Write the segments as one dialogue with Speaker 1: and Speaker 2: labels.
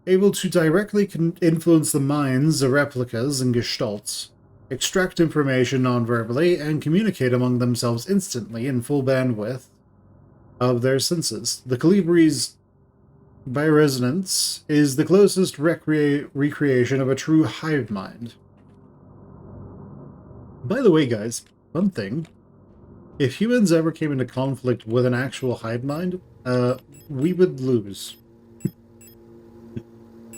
Speaker 1: able to directly influence the minds of replicas and gestalts, extract information non-verbally, and communicate among themselves instantly in full bandwidth of their senses. The Calibri's bioresonance is the closest recreation of a true hive mind. By the way, guys, one thing. If humans ever came into conflict with an actual hive mind, we would lose.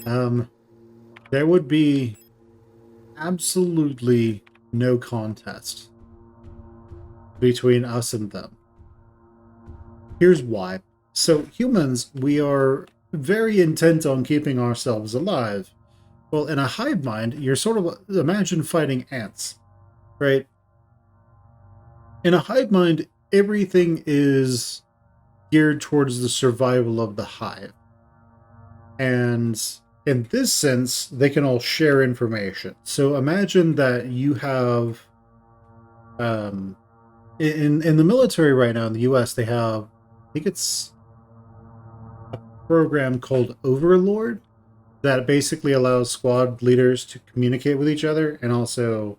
Speaker 1: There would be absolutely no contest between us and them. Here's why. So humans, we are very intent on keeping ourselves alive. Well, in a hive mind, you're sort of, imagine fighting ants, right? In a hive mind, everything is geared towards the survival of the hive. And in this sense, they can all share information. So imagine that you have, in the military right now in the US, they have, I think it's a program called Overlord that basically allows squad leaders to communicate with each other, and also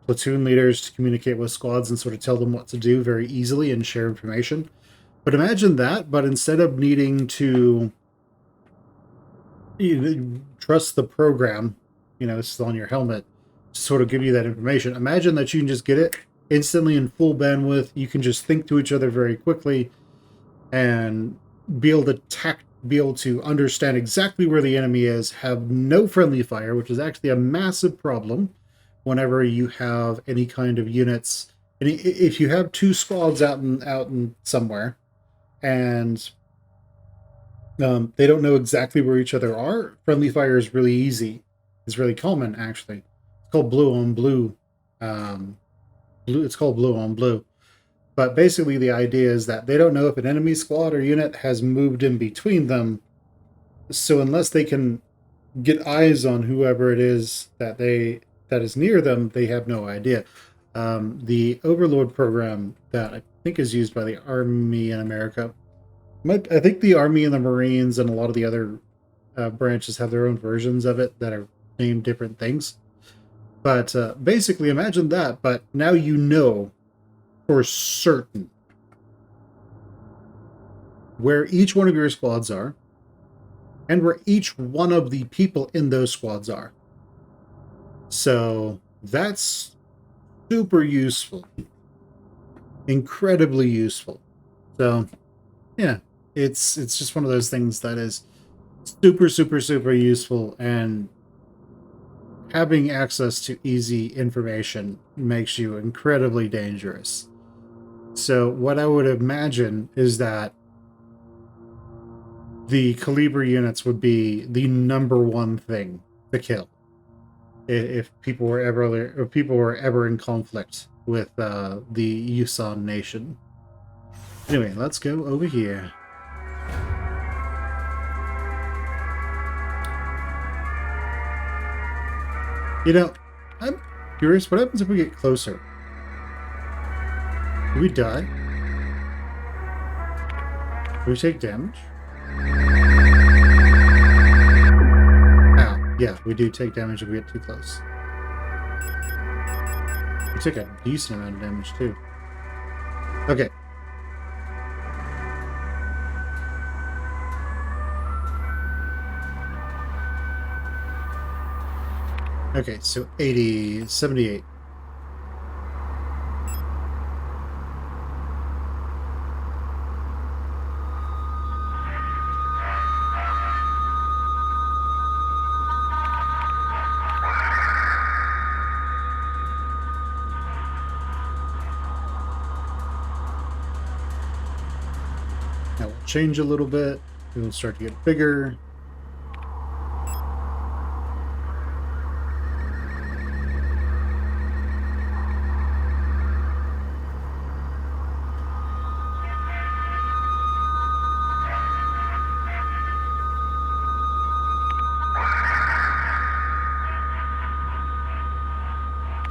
Speaker 1: platoon leaders to communicate with squads and sort of tell them what to do very easily and share information. But imagine that, but instead of needing to trust the program, it's on your helmet to sort of give you that information. Imagine that you can just get it instantly in full bandwidth. You can just think to each other very quickly and be able to understand exactly where the enemy is, have no friendly fire, which is actually a massive problem whenever you have any kind of units. And if you have two squads out in somewhere, and they don't know exactly where each other are, friendly fire is really easy. It's really common, actually. It's called blue on blue. It's called blue on blue. But basically the idea is that they don't know if an enemy squad or unit has moved in between them. So unless they can get eyes on whoever it is that is near them, they have no idea. The Overlord program that I think is used by the Army in America, I think the Army and the Marines and a lot of the other branches have their own versions of it that are named different things. But basically, imagine that, but now you know for certain where each one of your squads are and where each one of the people in those squads are. So that's super useful. Incredibly useful. So, yeah, it's just one of those things that is super, super, super useful, and having access to easy information makes you incredibly dangerous. So what I would imagine is that the Calibre units would be the #1 thing to kill if people were ever in conflict with the Yusan nation. Anyway, let's go over here. I'm curious, what happens if we get closer? Do we die? Do we take damage? Ow. Yeah, we do take damage if we get too close. We took a decent amount of damage, too. Okay. Okay, so 80, 78. Now we'll change a little bit. It'll start to get bigger.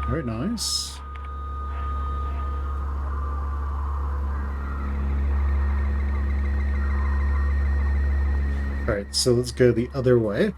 Speaker 1: Very nice. Alright, so let's go the other way.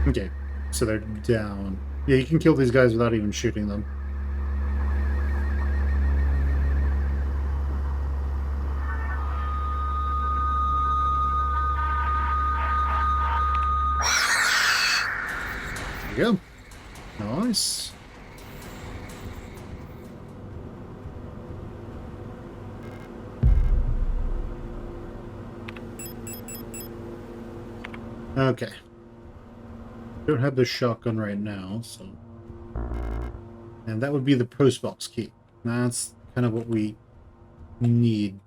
Speaker 1: Okay, so they're down. Yeah, you can kill these guys without even shooting them. There you go. Nice. Okay. Don't have the shotgun right now, so... And that would be the post box key. That's kind of what we need.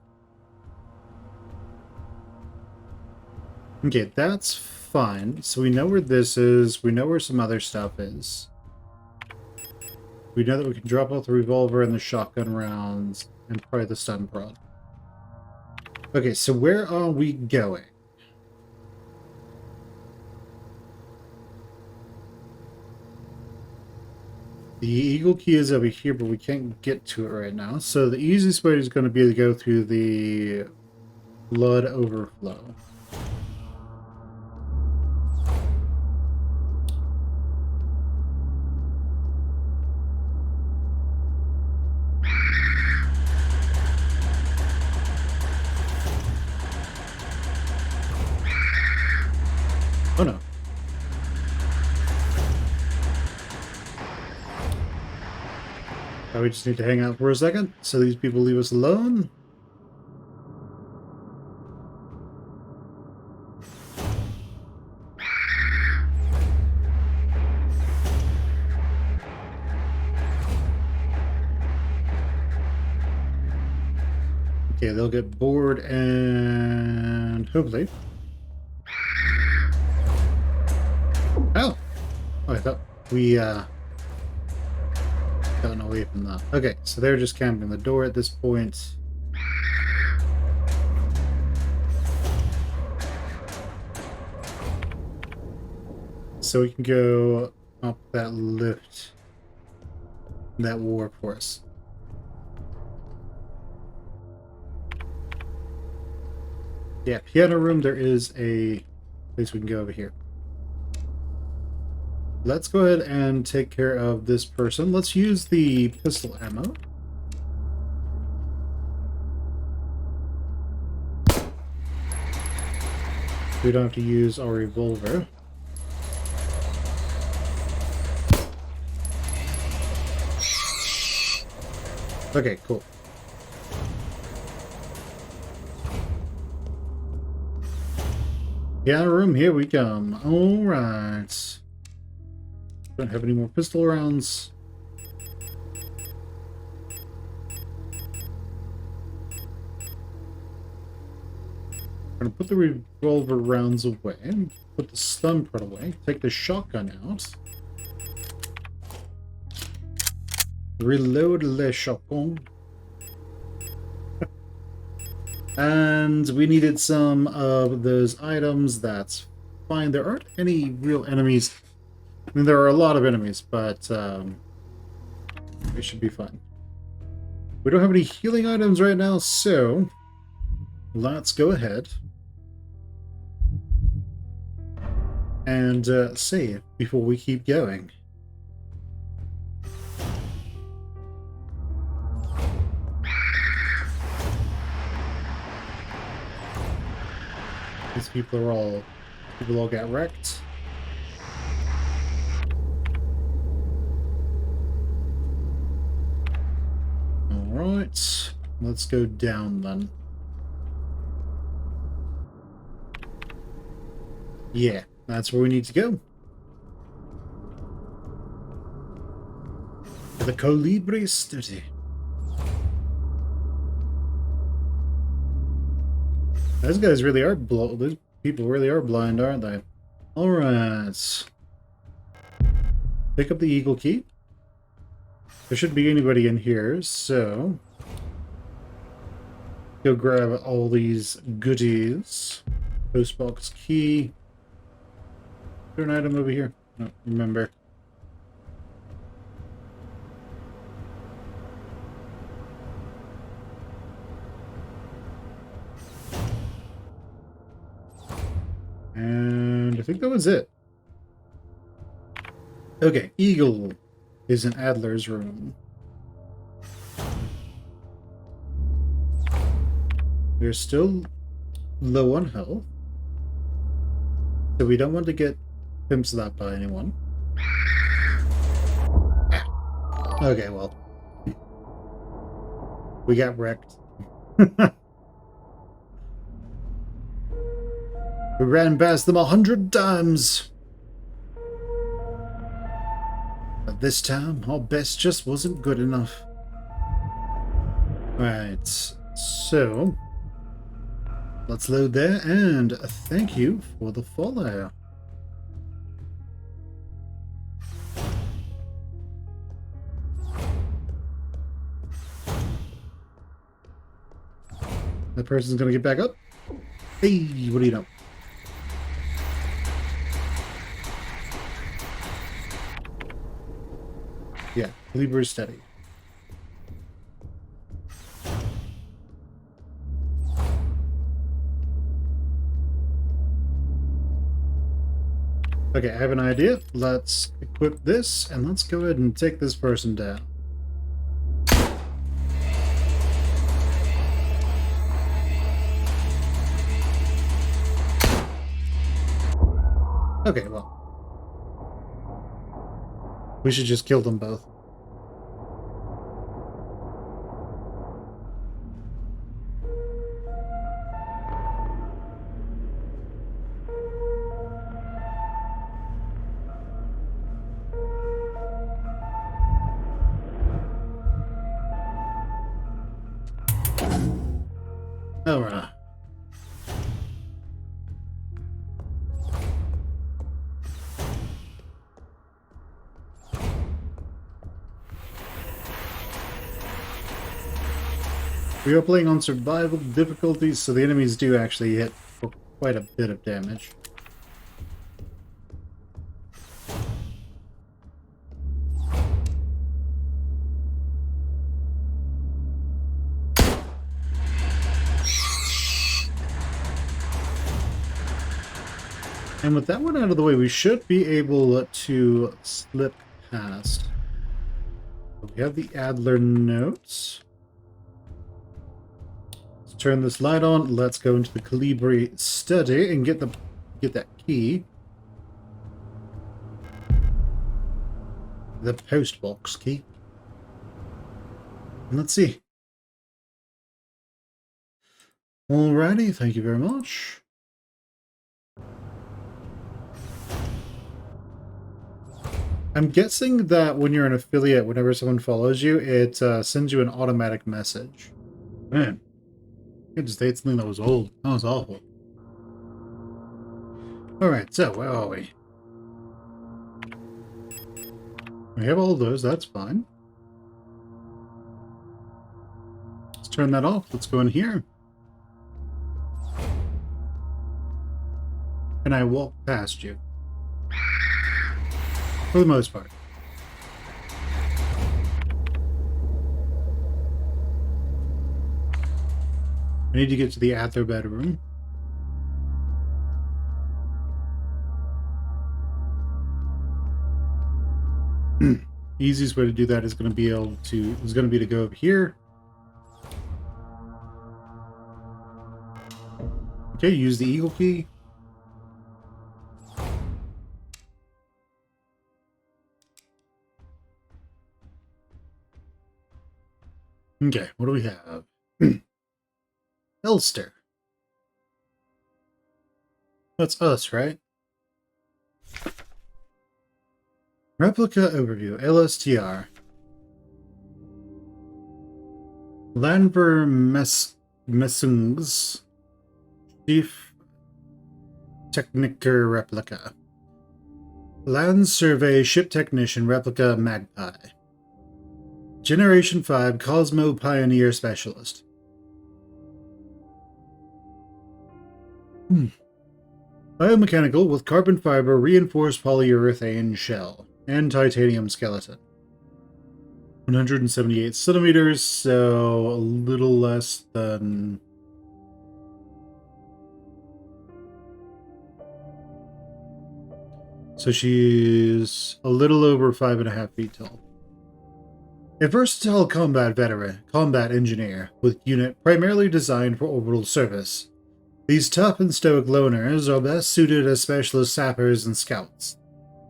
Speaker 1: Okay, that's fine. So we know where this is. We know where some other stuff is. We know that we can drop off the revolver and the shotgun rounds and probably the stun prod. Okay, so where are we going? The eagle key is over here, but we can't get to it right now. So the easiest way is going to be to go through the blood overflow. Oh no. We just need to hang out for a second so these people leave us alone. Okay, they'll get bored and hopefully... Oh! Oh, I thought we, gotten away from that. Okay, so they're just camping the door at this point. So we can go up that lift, that warp horse. Yeah, piano room, there is a place we can go over here. Let's go ahead and take care of this person. Let's use the pistol ammo. We don't have to use our revolver. Okay, cool. Piano room, here we come. Alright. Don't have any more pistol rounds. I'm gonna put the revolver rounds away, put the stun prod away, take the shotgun out, reload the shotgun, and we needed some of those items. That's fine. There aren't any real enemies. I mean, there are a lot of enemies, but they should be fine. We don't have any healing items right now, so let's go ahead and save before we keep going. These people all got wrecked. Alright, let's go down then. Yeah, that's where we need to go. The Colibri Study. Those guys really are those people really are blind, aren't they? Alright. Pick up the eagle key. There shouldn't be anybody in here, so go grab all these goodies. Postbox key. Is there an item over here? No, remember. And I think that was it. Okay, Eagle is in Adler's room. We're still low on health, so we don't want to get pimp slapped by anyone. Okay, well. We got wrecked. We ran past them 100 times. But this time, our best just wasn't good enough. Right, so let's load there, and thank you for the follow. That person's gonna get back up. Hey, what do you know? Yeah, Libra is steady. Okay, I have an idea. Let's equip this, and let's go ahead and take this person down. Okay, well. We should just kill them both. Alright. We are playing on survival difficulties, so the enemies do actually hit for quite a bit of damage. And with that one out of the way, we should be able to slip past. We have the Adler notes. Let's turn this light on. Let's go into the Calibri study and get that key. The postbox key. And let's see. Alrighty, thank you very much. I'm guessing that when you're an affiliate, whenever someone follows you, it sends you an automatic message. Man, I just ate something that was old. That was awful. Alright, so where are we? We have all those, that's fine. Let's turn that off. Let's go in here. Can I walk past you? For the most part. I need to get to the Adler bedroom. Easiest way to do that is going to be to go over here. Okay, use the eagle key. Okay, what do we have? Elster. That's us, right? Replica overview. LSTR. Landver Messungs. Chief Techniker Replica. Land Survey Ship Technician Replica Magpie. Generation 5 Cosmo Pioneer Specialist. Biomechanical with carbon fiber reinforced polyurethane shell and titanium skeleton. 178 centimeters, so a little less than... So she's a little over 5.5 feet tall. A versatile combat veteran, combat engineer, with unit primarily designed for orbital service. These tough and stoic loners are best suited as specialist sappers and scouts.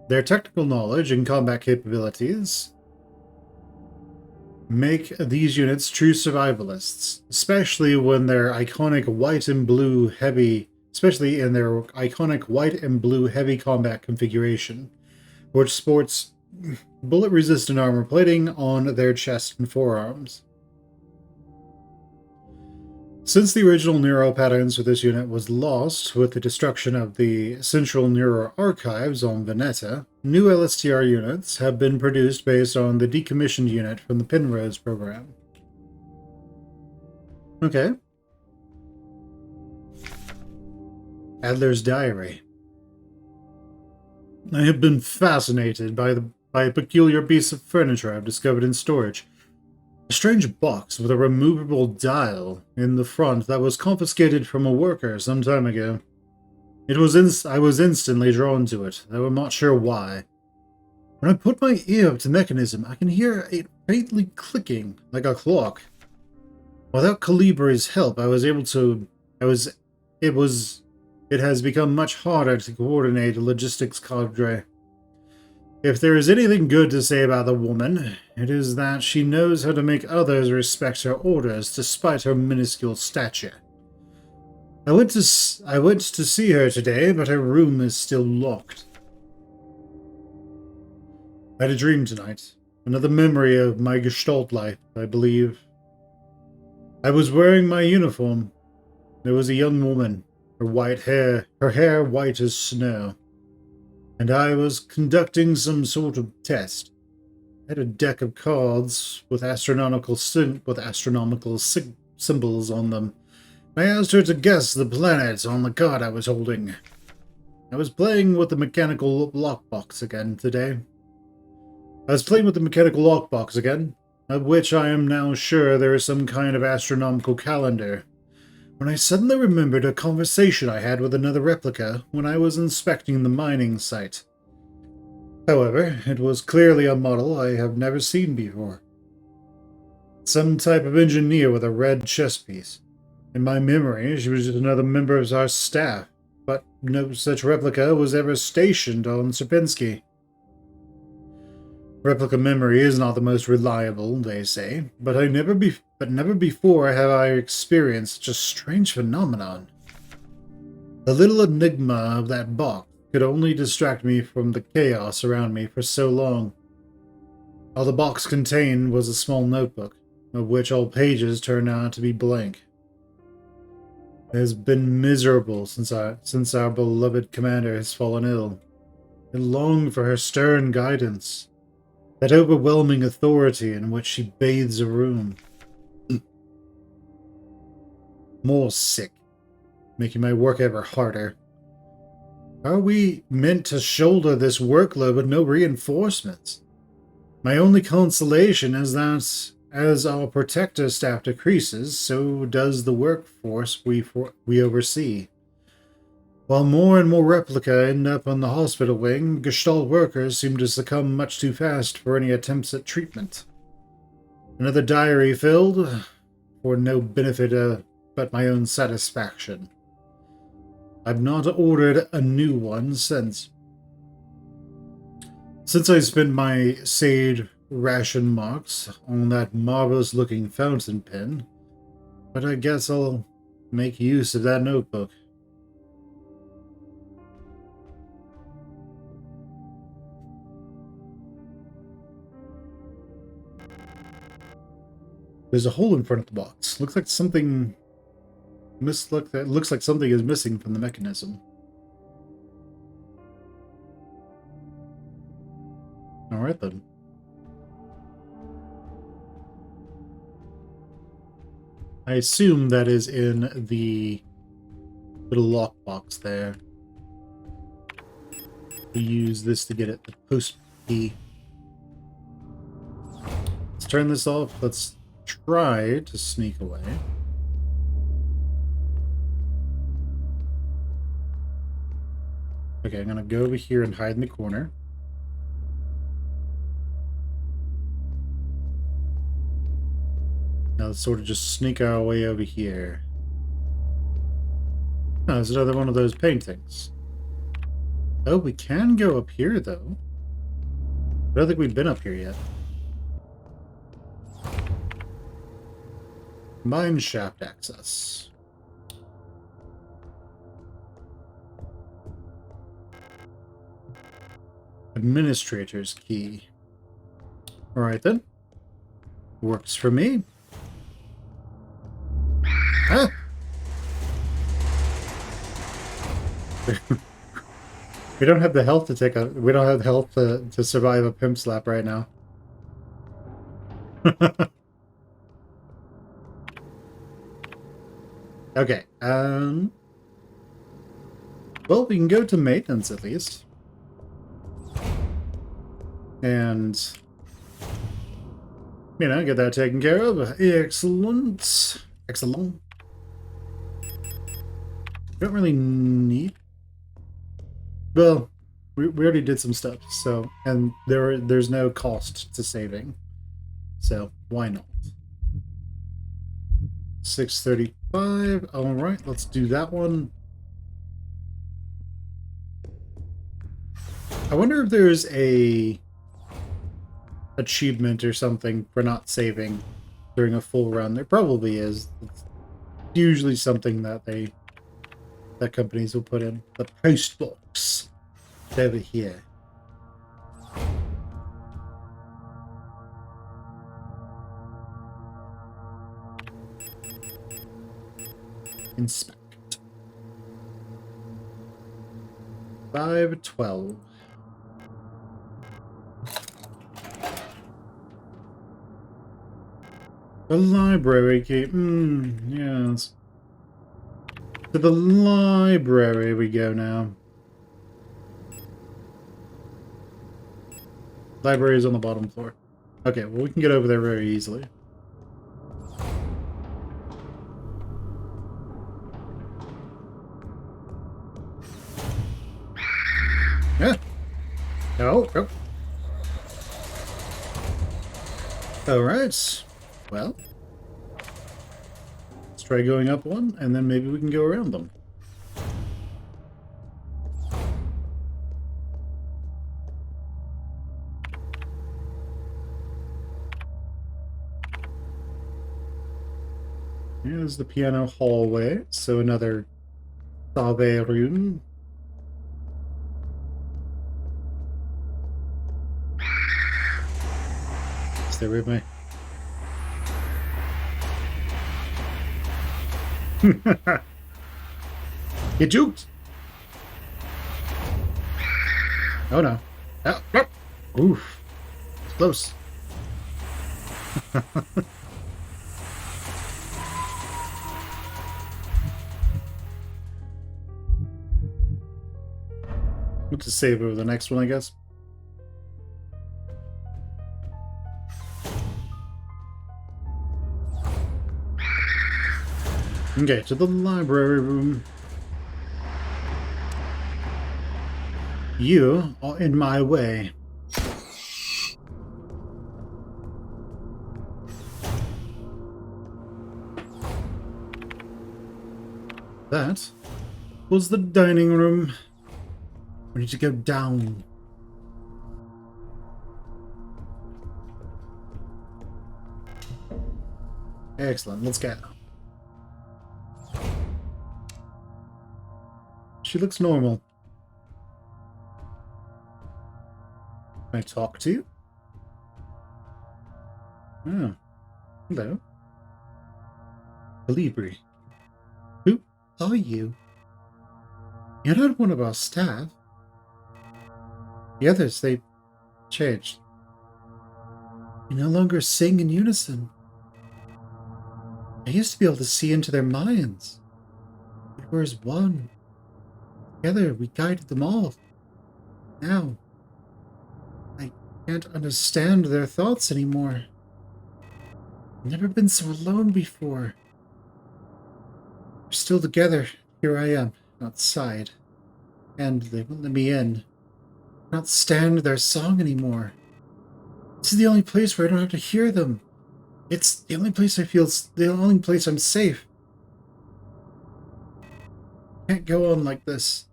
Speaker 1: Their technical knowledge and combat capabilities make these units true survivalists, especially in their iconic white and blue heavy combat configuration, which sports bullet-resistant armor plating on their chest and forearms. Since the original neural patterns for this unit was lost with the destruction of the Central Neural Archives on Veneta, new LSTR units have been produced based on the decommissioned unit from the Penrose program. Okay. Adler's Diary. I have been fascinated by a peculiar piece of furniture I've discovered in storage. A strange box with a removable dial in the front that was confiscated from a worker some time ago. I was instantly drawn to it, though I'm not sure why. When I put my ear up to the mechanism, I can hear it faintly clicking, like a clock. Without Calibri's help, it has become much harder to coordinate a logistics cadre. If there is anything good to say about the woman, it is that she knows how to make others respect her orders despite her minuscule stature. I went to see her today, but her room is still locked. I had a dream tonight. Another memory of my Gestalt life, I believe. I was wearing my uniform. There was a young woman, her hair white as snow, and I was conducting some sort of test. I had a deck of cards with astronomical symbols on them. I asked her to guess the planets on the card I was holding. I was playing with the mechanical lockbox again today. Of which I am now sure there is some kind of astronomical calendar, when I suddenly remembered a conversation I had with another replica when I was inspecting the mining site. However, it was clearly a model I have never seen before. Some type of engineer with a red chest piece. In my memory, she was just another member of our staff, but no such replica was ever stationed on Sierpinski. Replica memory is not the most reliable, they say, but never before have I experienced such a strange phenomenon. The little enigma of that box could only distract me from the chaos around me for so long. All the box contained was a small notebook, of which all pages turned out to be blank. It has been miserable since our beloved commander has fallen ill. I long for her stern guidance, that overwhelming authority in which she bathes a room. More sick, making my work ever harder. How are we meant to shoulder this workload with no reinforcements? My only consolation is that as our protector staff decreases, so does the workforce we oversee. While more and more replica end up on the hospital wing, Gestalt workers seem to succumb much too fast for any attempts at treatment. Another diary filled, for no benefit but my own satisfaction. I've not ordered a new one since I spent my Sade ration marks on that marvelous-looking fountain pen, but I guess I'll make use of that notebook. There's a hole in front of the box. Looks like something is missing from the mechanism. Alright then. I assume that is in the little lockbox there. We use this to get at the post key. Let's turn this off. Let's try to sneak away. Okay, I'm gonna go over here and hide in the corner. Now let's sort of just sneak our way over here. Oh, there's another one of those paintings. Oh, we can go up here, though. I don't think we've been up here yet. Mine shaft access. Administrator's key. Alright then. Works for me. Ah! We don't have the health to take a... We don't have the health to survive a pimp slap right now. Okay, well, we can go to maintenance at least. And... you know, get that taken care of. Excellent. Excellent. Don't really need... well, we already did some stuff, so... and there's no cost to saving. So, why not? 635. Alright, let's do that one. I wonder if there's a achievement or something for not saving during a full run. There probably is. It's usually something that that companies will put in. The post box over here. Inspect. 512. The library key. Yes. To the library we go now. Library is on the bottom floor. Okay, well we can get over there very easily. Yeah. No. Oh. All right. Well, let's try going up one, and then maybe we can go around them. Here's the piano hallway, so another Save room. Stay with me. You juked. Oh no. Oh, oh. Oof. It's close. We'll just save over the next one, I guess. Okay, to the library room. You are in my way. That was the dining room. We need to go down. Excellent, let's go. She looks normal. Can I talk to you? Oh. Hello. Calibri. Who are you? You're not one of our staff. The others, they changed. You no longer sing in unison. I used to be able to see into their minds. were as one. Together, we guided them all. Now, I can't understand their thoughts anymore. I've never been so alone before. We're still together. Here I am, outside. And they won't let me in. I cannot stand their song anymore. This is the only place where I don't have to hear them. It's the only place the only place I'm safe. I can't go on like this.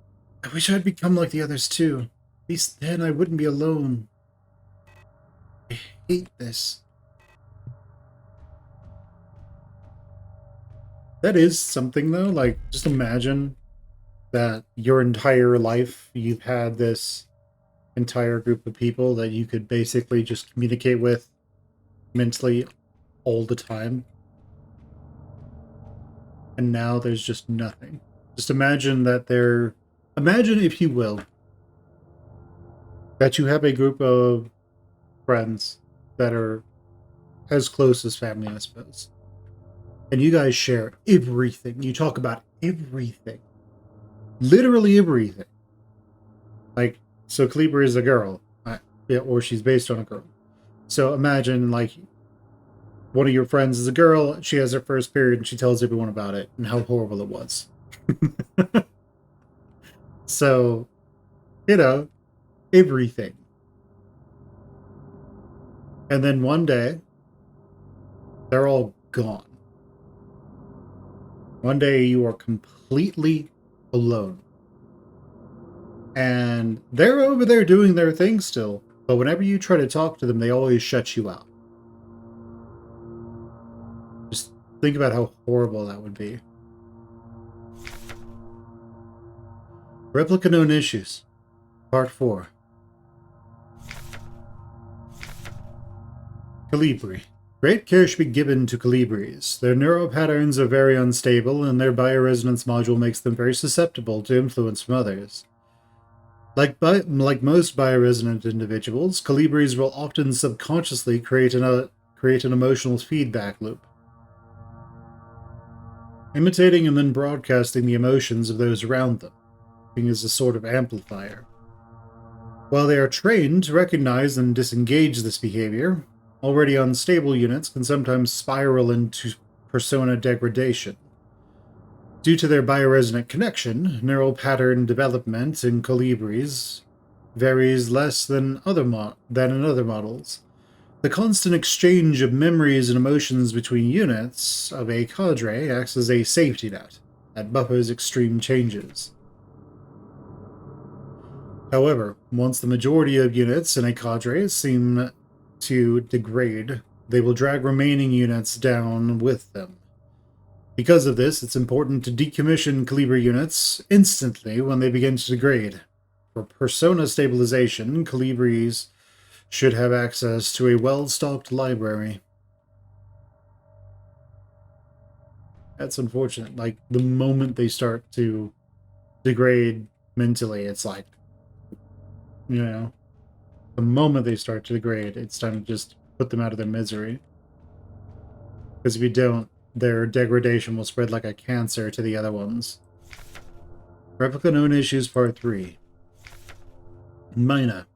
Speaker 1: I wish I'd become like the others too. At least then I wouldn't be alone. I hate this. That is something though, like just imagine that your entire life you've had this entire group of people that you could basically just communicate with mentally all the time. And now there's just nothing. Just imagine that imagine, if you will, that you have a group of friends that are as close as family, I suppose. And you guys share everything. You talk about everything. Literally everything. Like, so Calibri is a girl. Yeah, or she's based on a girl. So imagine, like, one of your friends is a girl, she has her first period, and she tells everyone about it and how horrible it was. So, you know, everything. And then one day, they're all gone. One day you are completely alone. And they're over there doing their thing still, but whenever you try to talk to them, they always shut you out. Just think about how horrible that would be. Replica Known Issues, Part 4. Calibri. Great care should be given to Calibris. Their neural patterns are very unstable, and their bioresonance module makes them very susceptible to influence from others. Like most bioresonant individuals, Calibris will often subconsciously create an emotional feedback loop, imitating and then broadcasting the emotions of those around them, acting as a sort of amplifier. While they are trained to recognize and disengage this behavior, already unstable units can sometimes spiral into persona degradation. Due to their bioresonant connection, neural pattern development in Calibris varies less than in other models. The constant exchange of memories and emotions between units of a cadre acts as a safety net that buffers extreme changes. However, once the majority of units in a cadre seem to degrade, they will drag remaining units down with them. Because of this, it's important to decommission Calibri units instantly when they begin to degrade. For persona stabilization, Calibris should have access to a well-stocked library. That's unfortunate. Like, the moment they start to degrade mentally, it's like, you know, the moment they start to degrade, it's time to just put them out of their misery. Because if you don't, their degradation will spread like a cancer to the other ones. Replica Known Issues Part 3. Mina.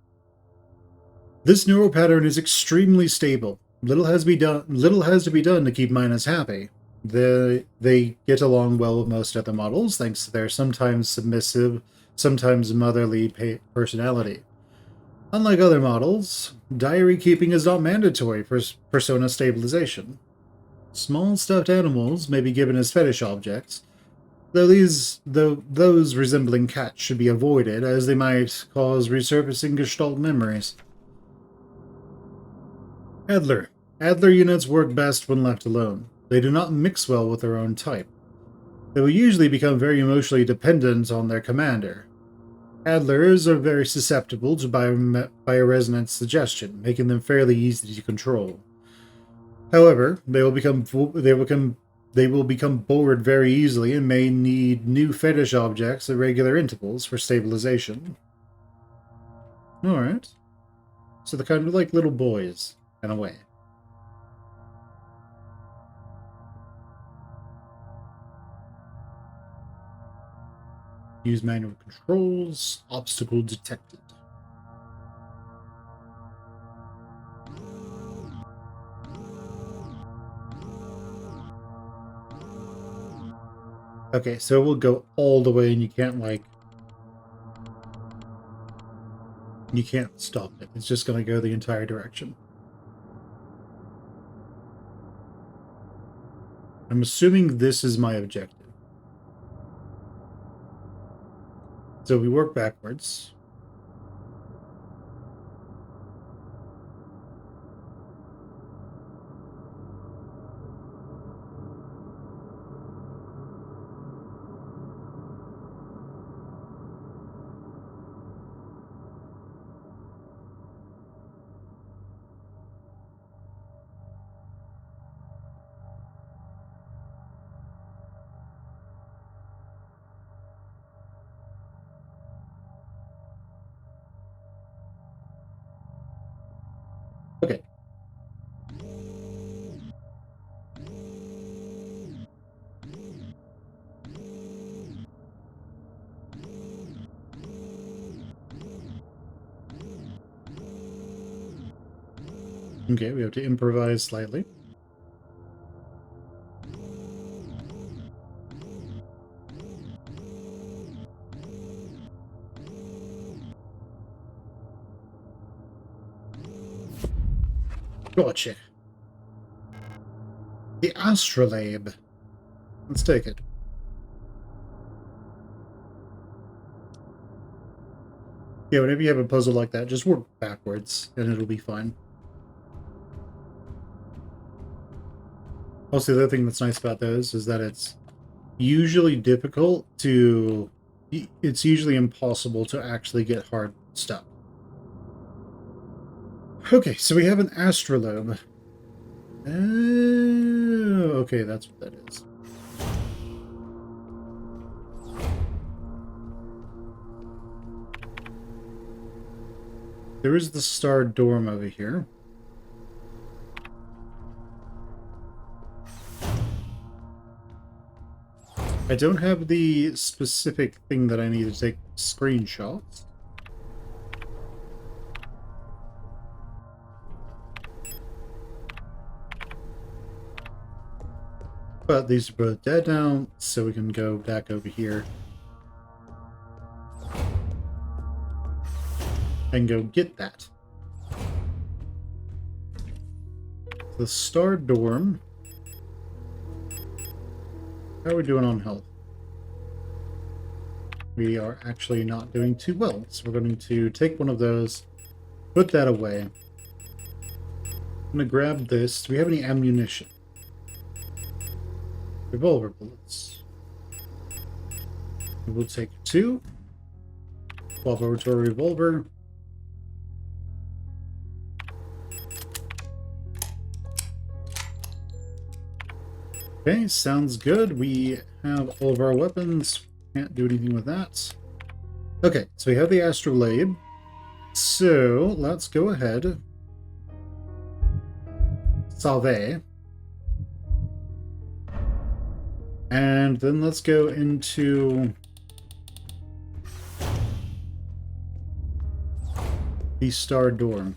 Speaker 1: This neural pattern is extremely stable. Little has to be done to keep Minas happy. They get along well with most other models, thanks to their sometimes submissive, sometimes motherly personality. Unlike other models, diary keeping is not mandatory for persona stabilization. Small stuffed animals may be given as fetish objects, though those resembling cats should be avoided, as they might cause resurfacing Gestalt memories. Adler. Adler units work best when left alone. They do not mix well with their own type. They will usually become very emotionally dependent on their commander. Adlers are very susceptible to bioresonance suggestion, making them fairly easy to control. However, they will become bored very easily and may need new fetish objects at regular intervals for stabilization. Alright. So they're kind of like little boys, in a way. Use manual controls. Obstacle detected. Okay, so it will go all the way and you can't, like... You can't stop it. It's just going to go the entire direction. I'm assuming this is my objective. So we work backwards. Okay. Okay, we have to improvise slightly. Gotcha. The astrolabe. Let's take it. Yeah, whenever you have a puzzle like that, just work backwards, and it'll be fine. Also, the other thing that's nice about those is that it's usually difficult to... It's usually impossible to actually get hard stuck. Okay, so we have an astrolabe. Oh, okay, that's what that is. There is the star dorm over here. I don't have the specific thing that I need to take screenshots. But these are both dead now, so we can go back over here. And go get that. The star dorm. How are we doing on health? We are actually not doing too well, so we're going to take one of those, put that away. I'm going to grab this. Do we have any ammunition? Revolver bullets. We'll take 2. Swap over to a revolver. Okay, sounds good. We have all of our weapons. Can't do anything with that. Okay, so we have the astrolabe. So let's go ahead. Salve. And then let's go into the star dorm.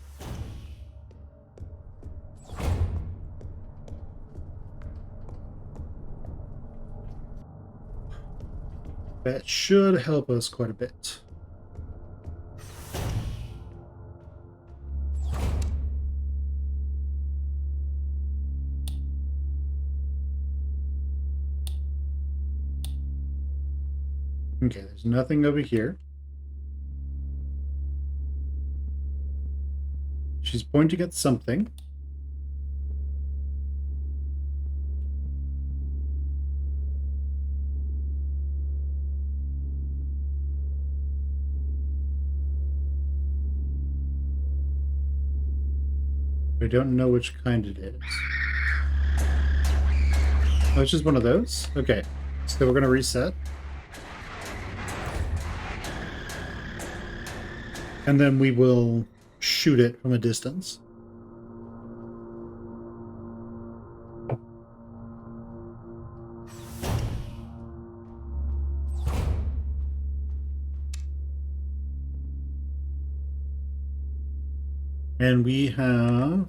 Speaker 1: That should help us quite a bit. Okay, there's nothing over here. She's pointing at something. I don't know which kind it is. Oh, it's just one of those? Okay, so we're going to reset. And then we will shoot it from a distance. And we have a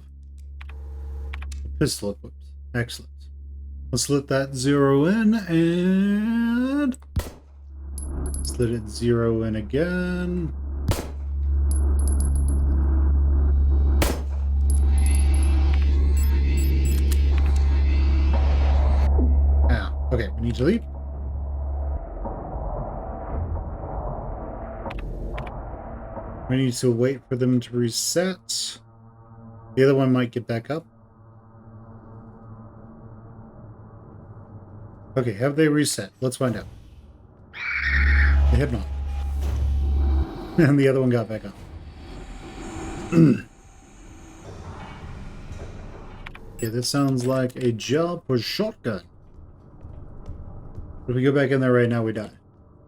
Speaker 1: pistol equipped. Excellent. Let's let that zero in, and let's let it zero in again. Okay, we need to leave. We need to wait for them to reset. The other one might get back up. Okay, have they reset? Let's find out. They have not. And the other one got back up. Okay, this sounds like a job for shotgun. If we go back in there right now, we die.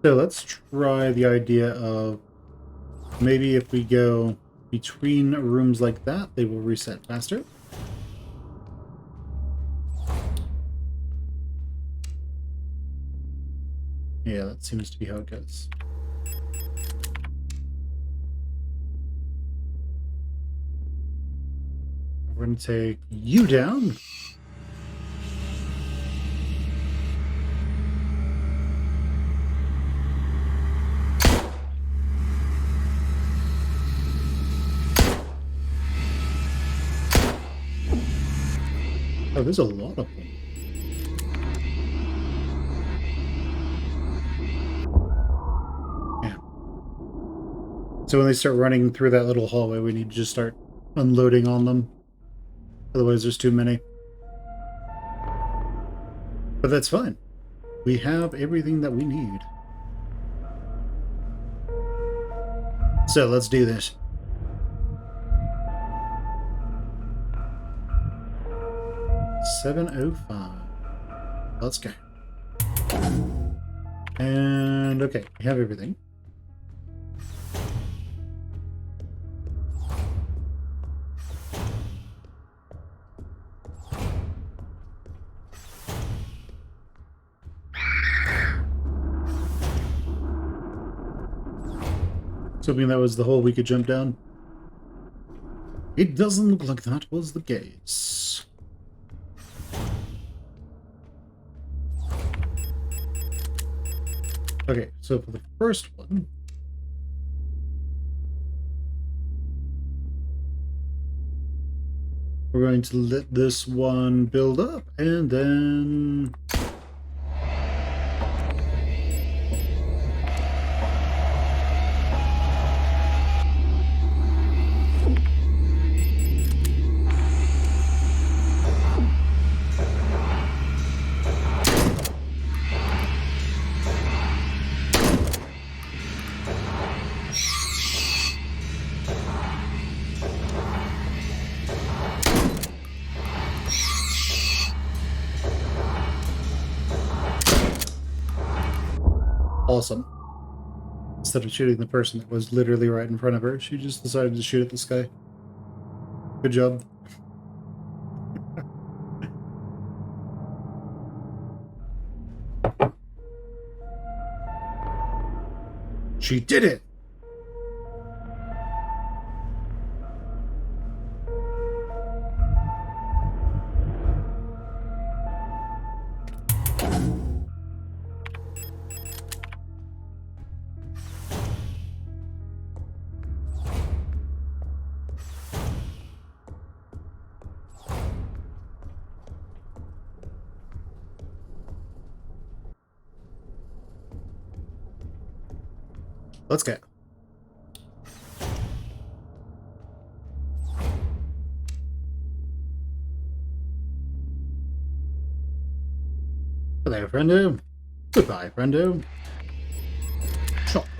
Speaker 1: So let's try the idea of maybe if we go between rooms like that, they will reset faster. Yeah, that seems to be how it goes. We're going to take you down. Oh, there's a lot of them. Yeah. So when they start running through that little hallway, we need to just start unloading on them. Otherwise, there's too many. But that's fine. We have everything that we need. So let's do this. $7:05. Let's go. And okay, we have everything. Hoping that was the hole we could jump down. It doesn't look like that was the case. Okay, so for the first one, we're going to let this one build up, and then awesome. Instead of shooting the person that was literally right in front of her, she just decided to shoot at the sky. Good job. She did it! Let's go. Hello, friendo. Goodbye, friendo. Shotgun.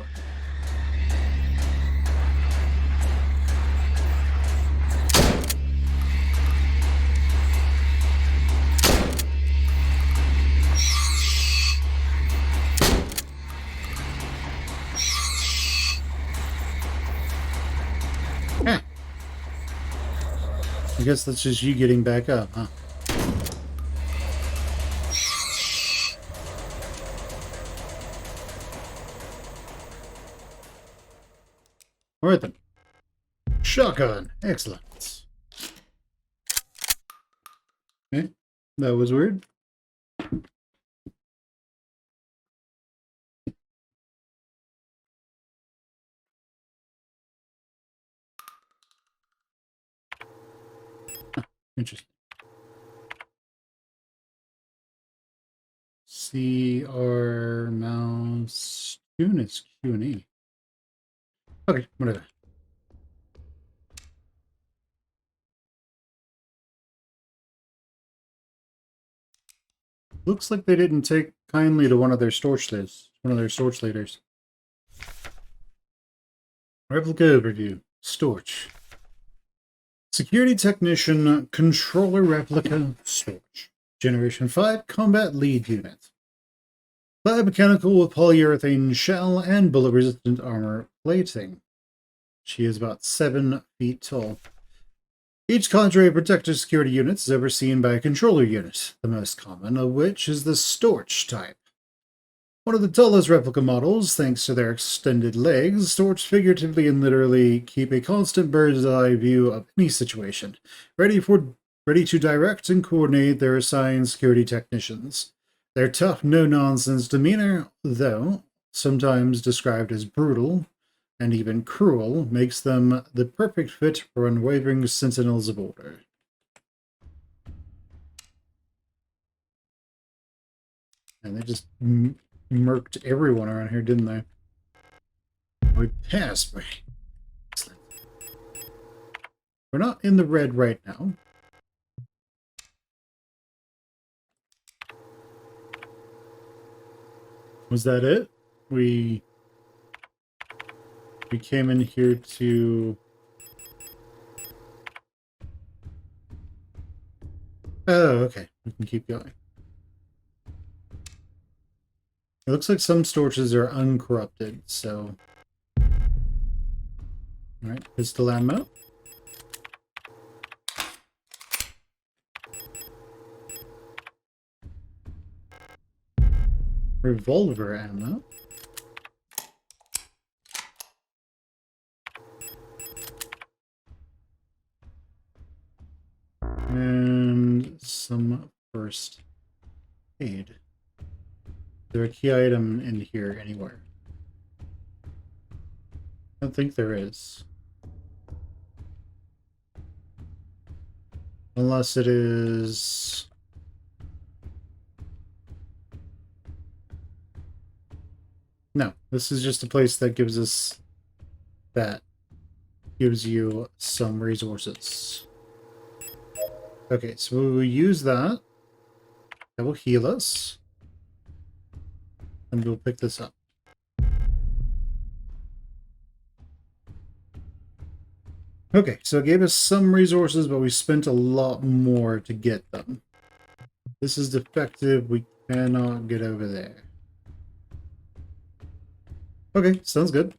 Speaker 1: I guess that's just you getting back up, huh? Alright then. Shotgun. Excellent. Okay, that was weird. Interesting. CR mouse tune is Q&E. Okay, whatever. Looks like they didn't take kindly to one of their storage leaders. Replica overview. Storage. Security Technician Controller Replica Storage. Generation 5 Combat Lead Unit. Biomechanical with polyurethane shell and bullet-resistant armor plating. She is about 7 feet tall. Each cadre of protective security units is overseen by a controller unit, the most common of which is the storage type. One of the tallest replica models, thanks to their extended legs, storage figuratively and literally keep a constant bird's eye view of any situation, ready to direct and coordinate their assigned security technicians. Their tough, no-nonsense demeanor, though sometimes described as brutal and even cruel, makes them the perfect fit for unwavering sentinels of order. And they just murked everyone around here, didn't they? We passed by. Excellent. We're not in the red right now. Was that it? We came in here to... Oh, okay. We can keep going. It looks like some storages are uncorrupted, so... Alright, pistol ammo. Revolver ammo. And some first aid. Is there a key item in here anywhere? I don't think there is. Unless it is... No, this is just a place that gives us... that gives you some resources. Okay, so we will use that. That will heal us. And we'll pick this up. Okay, so it gave us some resources, but we spent a lot more to get them. This is defective. We cannot get over there. Okay, sounds good.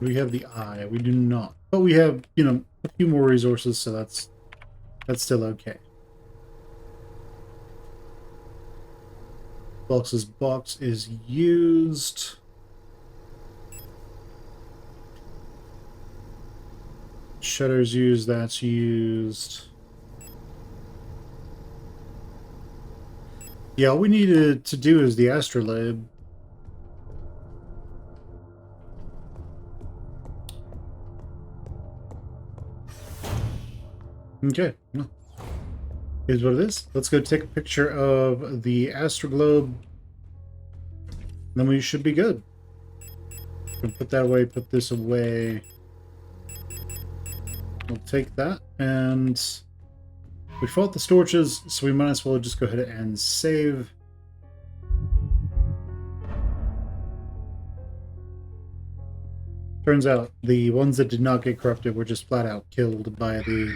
Speaker 1: We have the eye. We do not. But we have, you know, a few more resources, so that's still okay. Box's box is used. Shutter's used. That's used. Yeah, all we needed to do is the astrolabe. Okay, well, here's what it is. Let's go take a picture of the astroglobe. Then we should be good. We'll put that away, put this away. We'll take that, and we fought the storages, so we might as well just go ahead and save. Turns out the ones that did not get corrupted were just flat out killed by the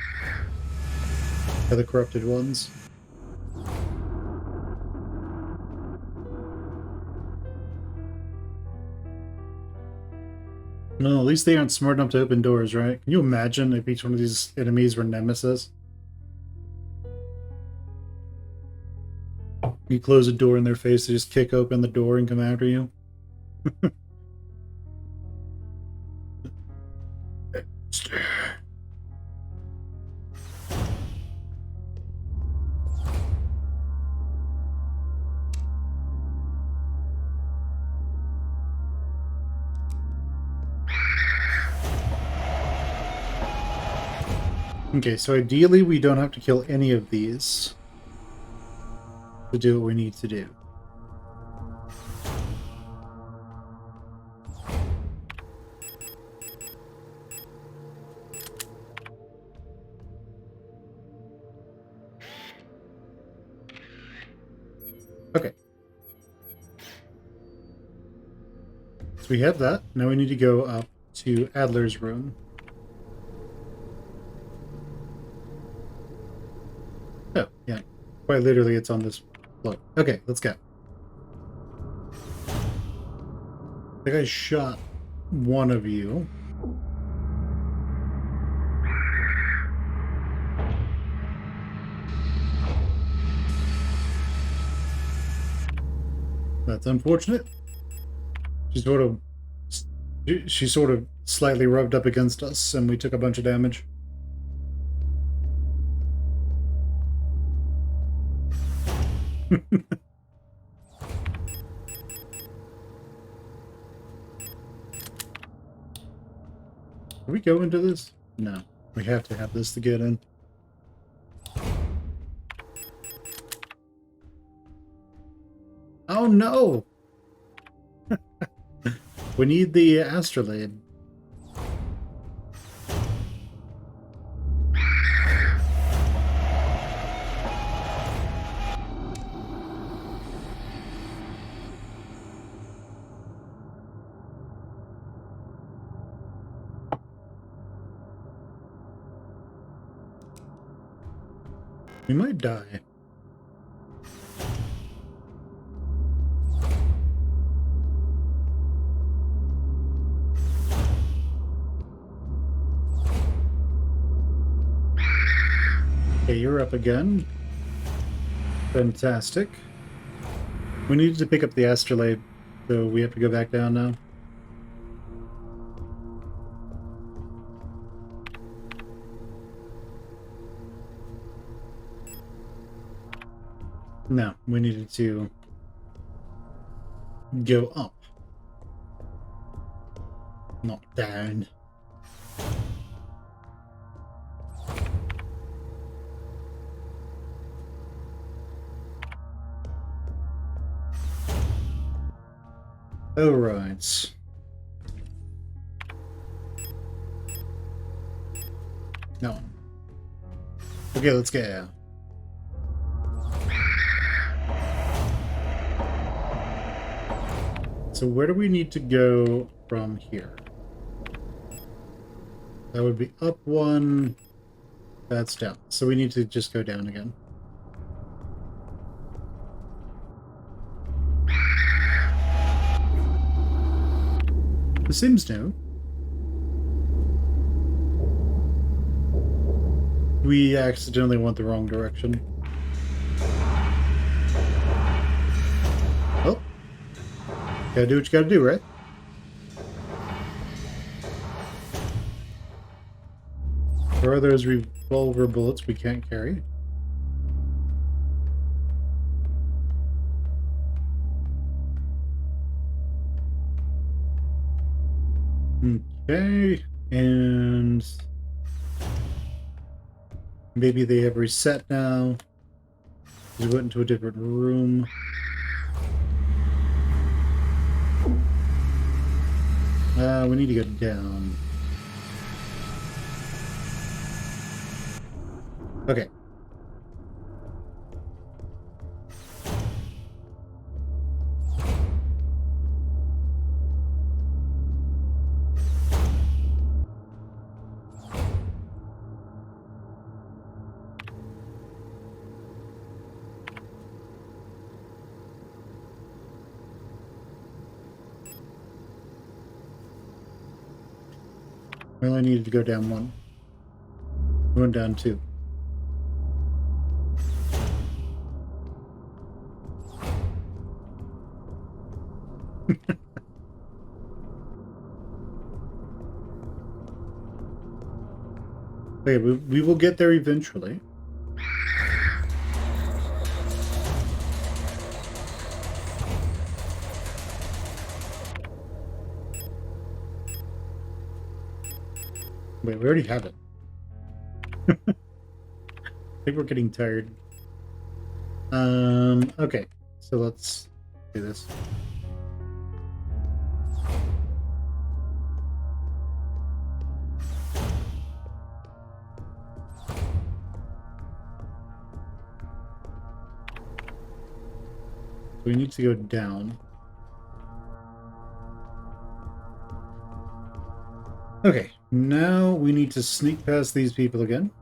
Speaker 1: corrupted ones. No, at least they aren't smart enough to open doors, right? Can you imagine if each one of these enemies were Nemesis? You close a door in their face, they just kick open the door and come after you. Okay, so ideally we don't have to kill any of these to do what we need to do. Okay. So we have that. Now we need to go up to Adler's room. Oh, yeah. Quite literally, it's on this floor. Okay, let's go. I think I shot one of you. That's unfortunate. She sort of slightly rubbed up against us, and we took a bunch of damage. Can we go into this? No. We have to have this to get in. Oh no! We need the astrolabe. We might die. Okay, you're up again. Fantastic. We needed to pick up the astrolabe, so we have to go back down now. No, we needed to go up. Not down. Alright. No. Okay, let's go. So where do we need to go from here? That would be up one. That's down. So we need to just go down again. This seems new. We accidentally went the wrong direction. Oh. Gotta do what you gotta do, right? Or are those revolver bullets we can't carry? Okay, and maybe they have reset now. We went into a different room. We need to go down. Okay. We only needed to go down one. We went down two. Okay, we will get there eventually. Wait, we already have it. I think we're getting tired. Okay. So let's do this. We need to go down. Okay, now we need to sneak past these people again.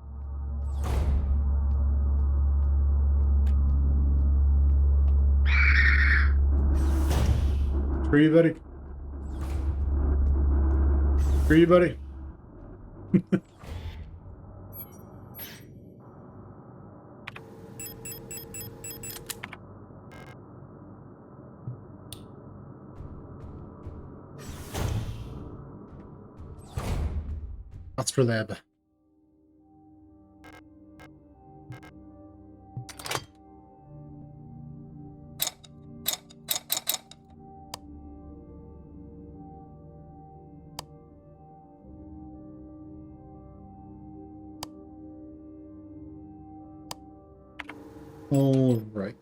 Speaker 1: Screw you, buddy. Screw you, buddy. Astrolab. All right.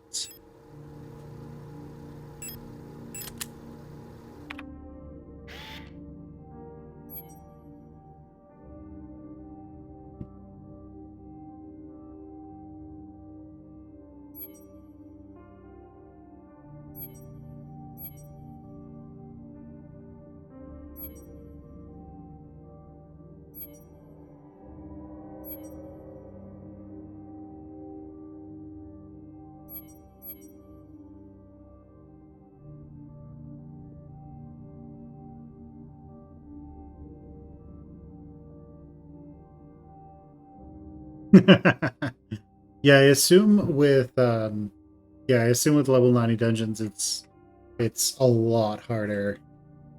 Speaker 1: Yeah, I assume with level 90 dungeons it's a lot harder.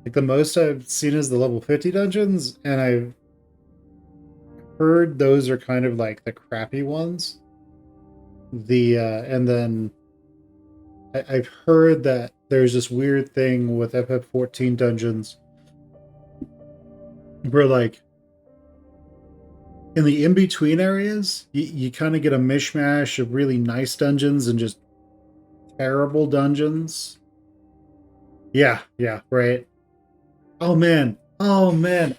Speaker 1: Like the most I've seen is the level 50 dungeons, and I've heard those are kind of like the crappy ones. And then I've heard that there's this weird thing with FF14 dungeons where like in the in-between areas, you kind of get a mishmash of really nice dungeons and just terrible dungeons. Yeah, right. Oh man, oh man.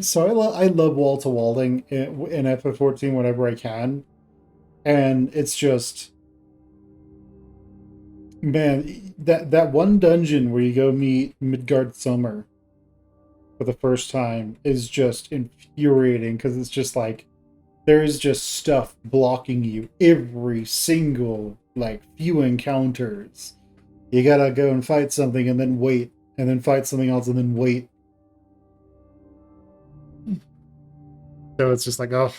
Speaker 1: So I love wall to walling in FF14 whenever I can, and it's just man that one dungeon where you go meet Midgard Summer for the first time is just infuriating because it's just like there is just stuff blocking you every single like few encounters. You gotta go and fight something and then wait, and then fight something else and then wait. So it's just like, oh,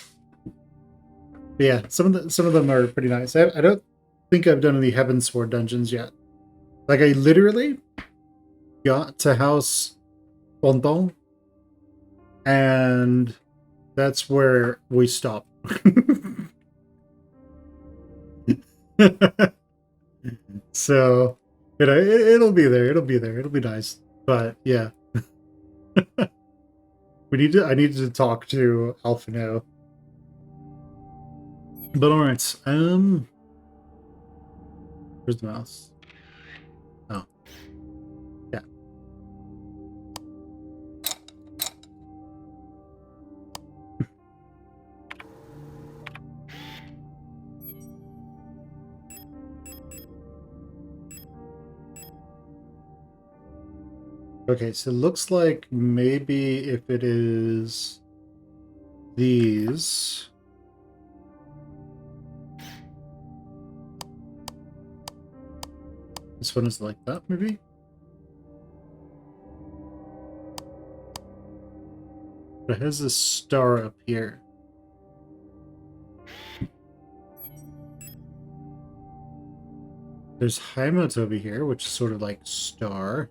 Speaker 1: yeah. Some of them are pretty nice. I don't think I've done any Heavensward dungeons yet. Like I literally got to House Bonton, and that's where we stopped. So, it'll be there. It'll be there. It'll be nice. But yeah, I needed to talk to Alphino. But all right, where's the mouse? Oh, yeah. Okay, so it looks like maybe if it is these. This one is like that, maybe? But it has this star up here. There's Heimat over here, which is sort of like star.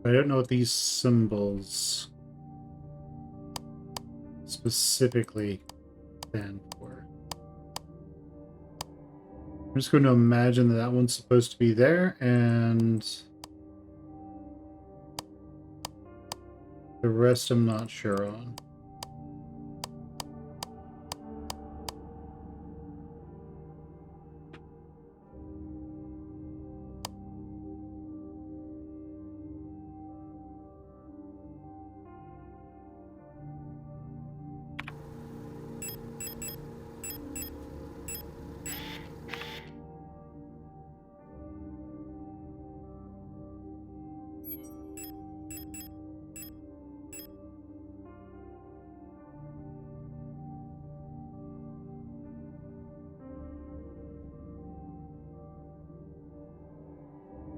Speaker 1: I don't know what these symbols specifically stand for. I'm just going to imagine that that one's supposed to be there, and the rest I'm not sure on.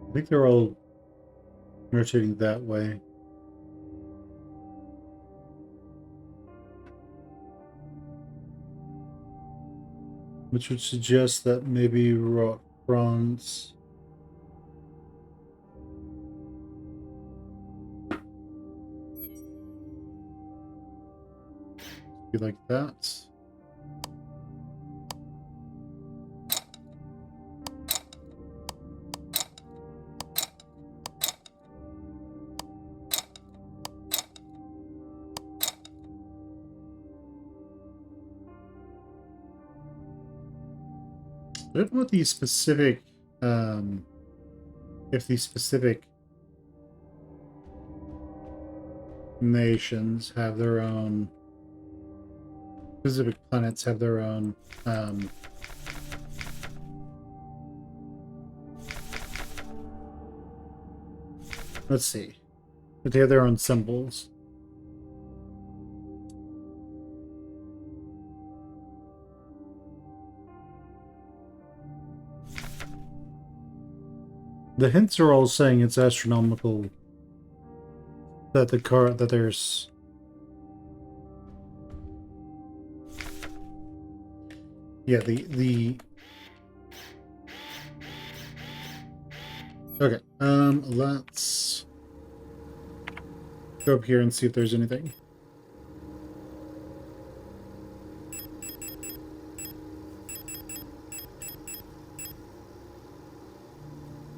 Speaker 1: I think they're all rotating that way. Which would suggest that maybe rock bronze. Be like that. I don't know what these specific, if these specific nations have their own, specific planets have their own, let's see, but they have their own symbols. The hints are all saying it's astronomical. That there's yeah, okay, let's go up here and see if there's anything.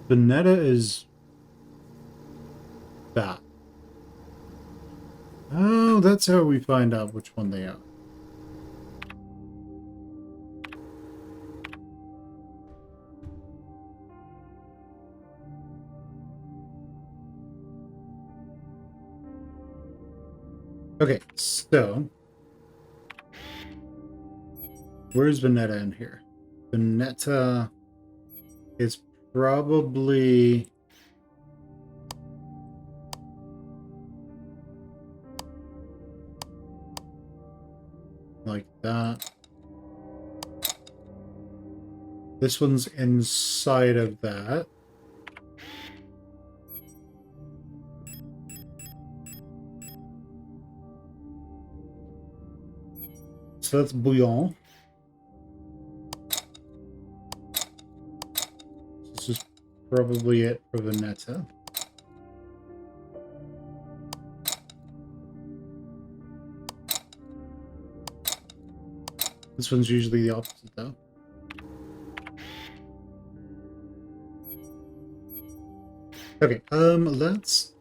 Speaker 1: Veneta is that. Oh, that's how we find out which one they are. Okay, so where's Veneta in here? Veneta is probably like that. This one's inside of that. So that's Bouillon. This is probably it for Veneta. This one's usually the opposite, though. Okay, let's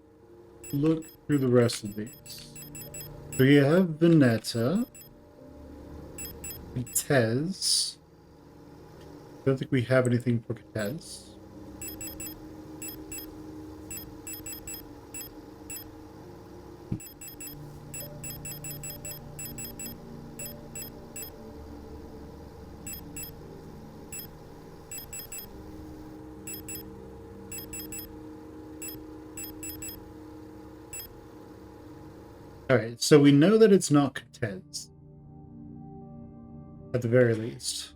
Speaker 1: look through the rest of these. So you have Veneta, Kitez. I don't think we have anything for Kitez. Alright, so we know that it's not Kitez. At the very least.